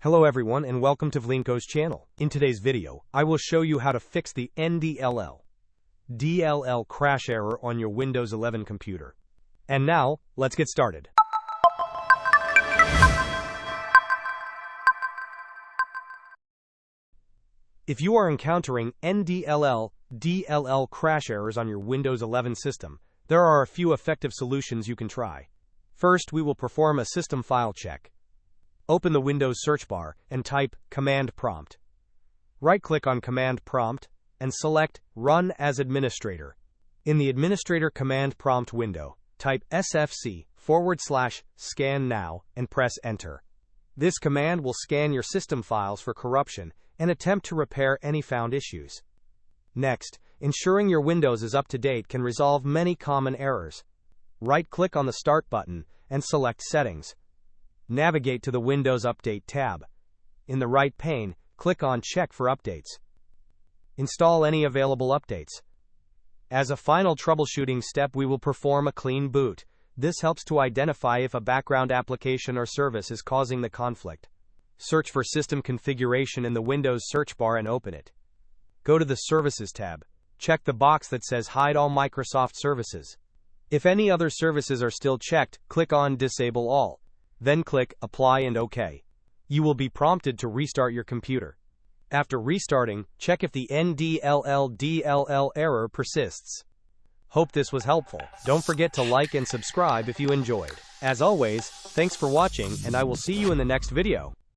Hello everyone and welcome to Vlinko's channel. In today's video, I will show you how to fix the NTDLL.DLL crash error on your Windows 11 computer. And now, let's get started. If you are encountering NTDLL.DLL crash errors on your Windows 11 system, there are a few effective solutions you can try. First, we will perform a system file check. Open the Windows search bar and type Command Prompt. Right-click on Command Prompt and select Run as Administrator. In the Administrator Command Prompt window, type sfc/scannow and press Enter. This command will scan your system files for corruption and attempt to repair any found issues. Next, ensuring your Windows is up to date can resolve many common errors. Right-click on the Start button and select Settings. Navigate to the Windows Update tab. In the right pane, click on Check for Updates. Install any available updates. As a final troubleshooting step, we will perform a clean boot. This helps to identify if a background application or service is causing the conflict. Search for System Configuration in the Windows search bar and open it. Go to the Services tab. Check the box that says Hide all Microsoft services. If any other services are still checked, click on Disable All. Then click Apply and OK. You will be prompted to restart your computer. After restarting, check if the NTDLL.DLL error persists. Hope this was helpful. Don't forget to like and subscribe if you enjoyed. As always, thanks for watching and I will see you in the next video.